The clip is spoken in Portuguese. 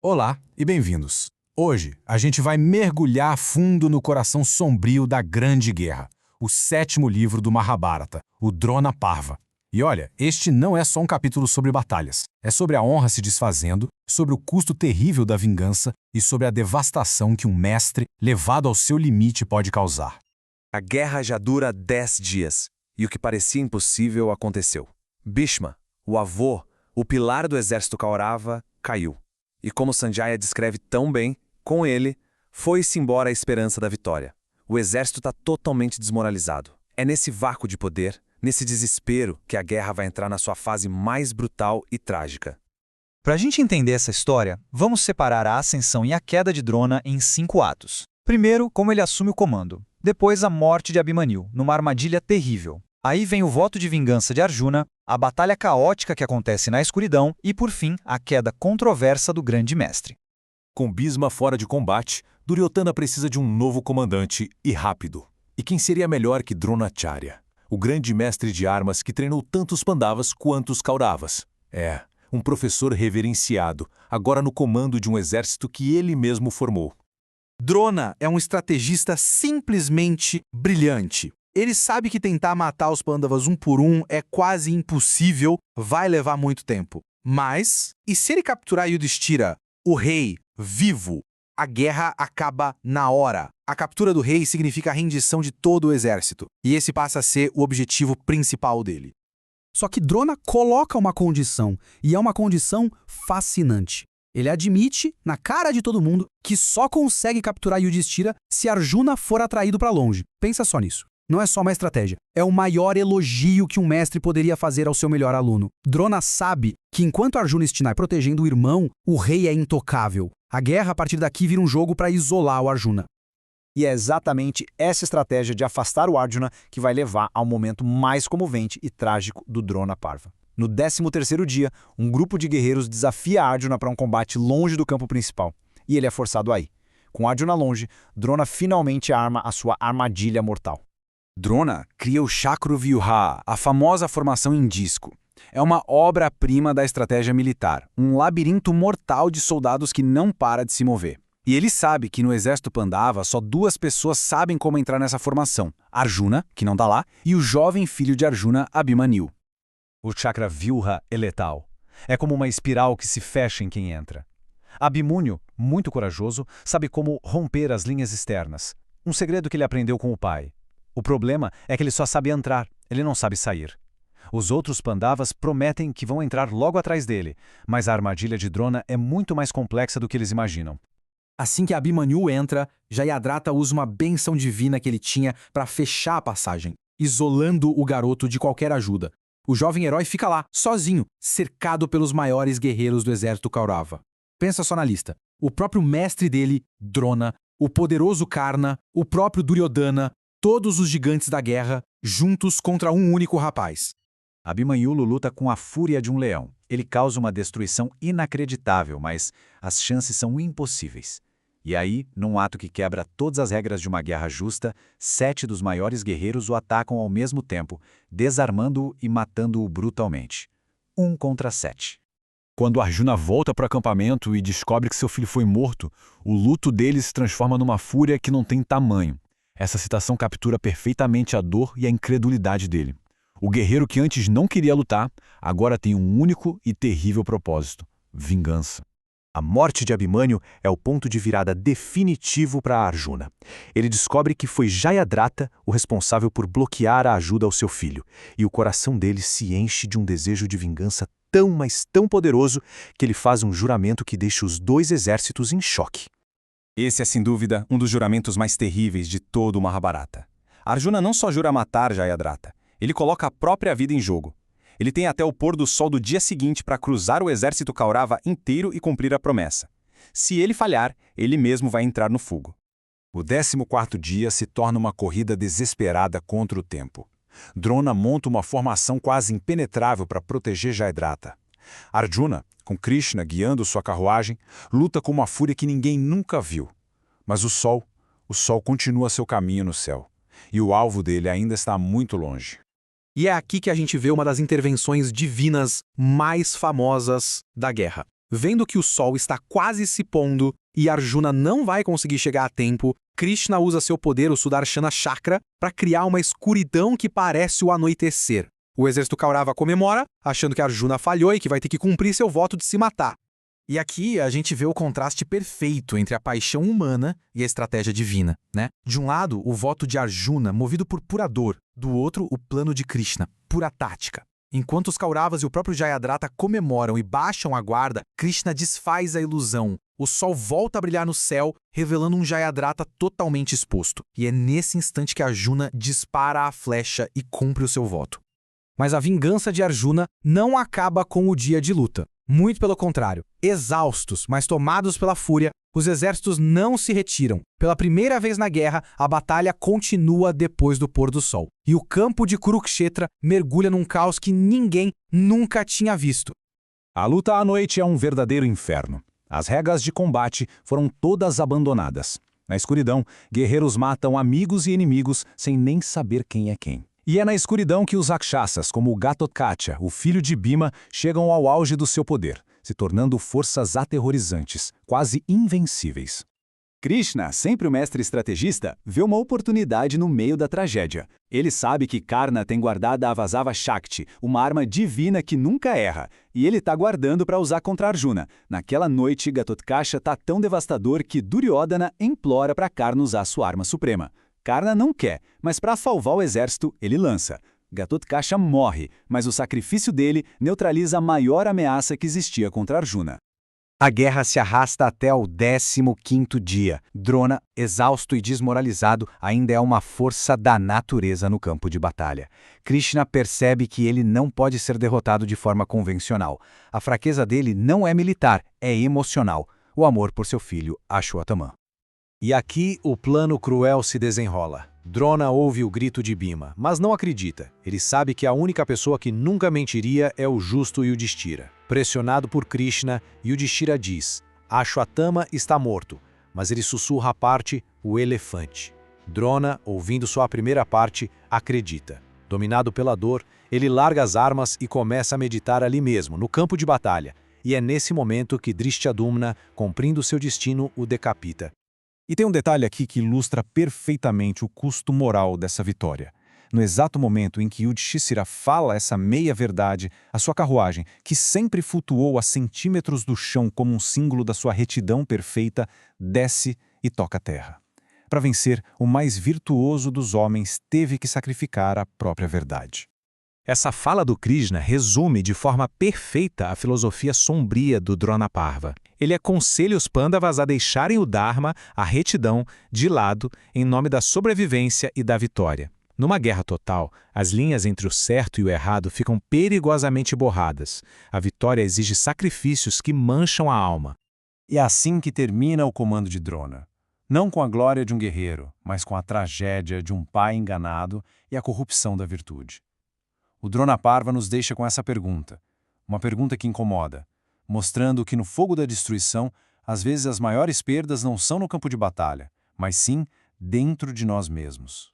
Olá e bem-vindos. Hoje a gente vai mergulhar fundo no coração sombrio da Grande Guerra, o sétimo livro do Mahabharata, o Drona Parva. E olha, este não é só um capítulo sobre batalhas. É sobre a honra se desfazendo, sobre o custo terrível da vingança e sobre a devastação que um mestre, levado ao seu limite, pode causar. A guerra já dura 10 dias, e o que parecia impossível aconteceu. Bhishma, o avô, o pilar do exército Kaurava, caiu. E como Sanjaya descreve tão bem, com ele, foi-se embora a esperança da vitória. O exército está totalmente desmoralizado. É nesse vácuo de poder, nesse desespero, que a guerra vai entrar na sua fase mais brutal e trágica. Para a gente entender essa história, vamos separar a ascensão e a queda de Drona em 5 atos. Primeiro, como ele assume o comando. Depois, a morte de Abhimanyu, numa armadilha terrível. Aí vem o voto de vingança de Arjuna, a batalha caótica que acontece na escuridão e, por fim, a queda controversa do grande mestre. Com Bhisma fora de combate, Duryodhana precisa de um novo comandante e rápido. E quem seria melhor que Dronacharya, o grande mestre de armas que treinou tanto os Pandavas quanto os Kauravas? É, um professor reverenciado, agora no comando de um exército que ele mesmo formou. Drona é um estrategista simplesmente brilhante. Ele sabe que tentar matar os Pandavas um por um é quase impossível, vai levar muito tempo. Mas, e se ele capturar Yudhishthira, o rei, vivo? A guerra acaba na hora. A captura do rei significa a rendição de todo o exército, e esse passa a ser o objetivo principal dele. Só que Drona coloca uma condição, e é uma condição fascinante. Ele admite, na cara de todo mundo, que só consegue capturar Yudhishthira se Arjuna for atraído para longe. Pensa só nisso. Não é só uma estratégia. É o maior elogio que um mestre poderia fazer ao seu melhor aluno. Drona sabe que enquanto Arjuna estiver protegendo o irmão, o rei é intocável. A guerra, a partir daqui, vira um jogo para isolar o Arjuna. E é exatamente essa estratégia de afastar o Arjuna que vai levar ao momento mais comovente e trágico do Drona Parva. No 13º dia, um grupo de guerreiros desafia Arjuna para um combate longe do campo principal, e ele é forçado a ir. Com Arjuna longe, Drona finalmente arma a sua armadilha mortal. Drona cria o Chakravyuha, a famosa formação em disco. É uma obra-prima da estratégia militar, um labirinto mortal de soldados que não para de se mover. E ele sabe que no exército Pandava só 2 pessoas sabem como entrar nessa formação: Arjuna, que não tá lá, e o jovem filho de Arjuna, Abhimanyu. O Chakravyuha é letal. É como uma espiral que se fecha em quem entra. Abhimanyu, muito corajoso, sabe como romper as linhas externas. Um segredo que ele aprendeu com o pai. O problema é que ele só sabe entrar, ele não sabe sair. Os outros Pandavas prometem que vão entrar logo atrás dele, mas a armadilha de Drona é muito mais complexa do que eles imaginam. Assim que Abhimanyu entra, Jayadratha usa uma bênção divina que ele tinha para fechar a passagem, isolando o garoto de qualquer ajuda. O jovem herói fica lá, sozinho, cercado pelos maiores guerreiros do exército Kaurava. Pensa só na lista. O próprio mestre dele, Drona, o poderoso Karna, o próprio Duryodhana, todos os gigantes da guerra, juntos contra um único rapaz. Abhimanyu luta com a fúria de um leão. Ele causa uma destruição inacreditável, mas as chances são impossíveis. E aí, num ato que quebra todas as regras de uma guerra justa, 7 dos maiores guerreiros o atacam ao mesmo tempo, desarmando-o e matando-o brutalmente. 1 contra 7. Quando Arjuna volta para o acampamento e descobre que seu filho foi morto, o luto dele se transforma numa fúria que não tem tamanho. Essa citação captura perfeitamente a dor e a incredulidade dele. O guerreiro que antes não queria lutar, agora tem um único e terrível propósito: vingança. A morte de Abhimanyu é o ponto de virada definitivo para Arjuna. Ele descobre que foi Jayadratha o responsável por bloquear a ajuda ao seu filho, e o coração dele se enche de um desejo de vingança tão, mas tão poderoso que ele faz um juramento que deixa os 2 exércitos em choque. Esse é, sem dúvida, um dos juramentos mais terríveis de todo o Mahabharata. Arjuna não só jura matar Jayadratha, ele coloca a própria vida em jogo. Ele tem até o pôr do sol do dia seguinte para cruzar o exército Kaurava inteiro e cumprir a promessa. Se ele falhar, ele mesmo vai entrar no fogo. O 14º dia se torna uma corrida desesperada contra o tempo. Drona monta uma formação quase impenetrável para proteger Jayadratha. Arjuna, com Krishna guiando sua carruagem, luta com uma fúria que ninguém nunca viu. Mas o sol continua seu caminho no céu, e o alvo dele ainda está muito longe. E é aqui que a gente vê uma das intervenções divinas mais famosas da guerra. Vendo que o sol está quase se pondo e Arjuna não vai conseguir chegar a tempo, Krishna usa seu poder, o Sudarshana Chakra, para criar uma escuridão que parece o anoitecer. O exército Kaurava comemora, achando que Arjuna falhou e que vai ter que cumprir seu voto de se matar. E aqui a gente vê o contraste perfeito entre a paixão humana e a estratégia divina, né? De um lado, o voto de Arjuna, movido por pura dor. Do outro, o plano de Krishna, pura tática. Enquanto os Kauravas e o próprio Jayadratha comemoram e baixam a guarda, Krishna desfaz a ilusão. O sol volta a brilhar no céu, revelando um Jayadratha totalmente exposto. E é nesse instante que Arjuna dispara a flecha e cumpre o seu voto. Mas a vingança de Arjuna não acaba com o dia de luta. Muito pelo contrário. Exaustos, mas tomados pela fúria, os exércitos não se retiram. Pela primeira vez na guerra, a batalha continua depois do pôr do sol. E o campo de Kurukshetra mergulha num caos que ninguém nunca tinha visto. A luta à noite é um verdadeiro inferno. As regras de combate foram todas abandonadas. Na escuridão, guerreiros matam amigos e inimigos sem nem saber quem é quem. E é na escuridão que os Rakshasas, como o Ghatotkacha, o filho de Bhima, chegam ao auge do seu poder, se tornando forças aterrorizantes, quase invencíveis. Krishna, sempre o mestre estrategista, vê uma oportunidade no meio da tragédia. Ele sabe que Karna tem guardada a Vasava Shakti, uma arma divina que nunca erra, e ele está guardando para usar contra Arjuna. Naquela noite, Ghatotkacha está tão devastador que Duryodhana implora para Karna usar sua arma suprema. Karna não quer, mas para salvar o exército, ele lança. Ghatotkacha morre, mas o sacrifício dele neutraliza a maior ameaça que existia contra Arjuna. A guerra se arrasta até o 15º dia. Drona, exausto e desmoralizado, ainda é uma força da natureza no campo de batalha. Krishna percebe que ele não pode ser derrotado de forma convencional. A fraqueza dele não é militar, é emocional. O amor por seu filho, Ashwatthama. E aqui o plano cruel se desenrola. Drona ouve o grito de Bhima, mas não acredita. Ele sabe que a única pessoa que nunca mentiria é o justo Yudhishthira. Pressionado por Krishna, Yudhishthira diz: Ashwatthama está morto, mas ele sussurra a parte, o elefante. Drona, ouvindo só a primeira parte, acredita. Dominado pela dor, ele larga as armas e começa a meditar ali mesmo, no campo de batalha. E é nesse momento que Drishtyadumna, cumprindo seu destino, o decapita. E tem um detalhe aqui que ilustra perfeitamente o custo moral dessa vitória. No exato momento em que Yudhishthira fala essa meia-verdade, a sua carruagem, que sempre flutuou a centímetros do chão como um símbolo da sua retidão perfeita, desce e toca a terra. Para vencer, o mais virtuoso dos homens teve que sacrificar a própria verdade. Essa fala do Krishna resume de forma perfeita a filosofia sombria do Dronaparva. Ele aconselha os Pandavas a deixarem o Dharma, a retidão, de lado em nome da sobrevivência e da vitória. Numa guerra total, as linhas entre o certo e o errado ficam perigosamente borradas. A vitória exige sacrifícios que mancham a alma. E é assim que termina o comando de Drona. Não com a glória de um guerreiro, mas com a tragédia de um pai enganado e a corrupção da virtude. O Dronaparva nos deixa com essa pergunta, uma pergunta que incomoda, mostrando que no fogo da destruição, às vezes as maiores perdas não são no campo de batalha, mas sim dentro de nós mesmos.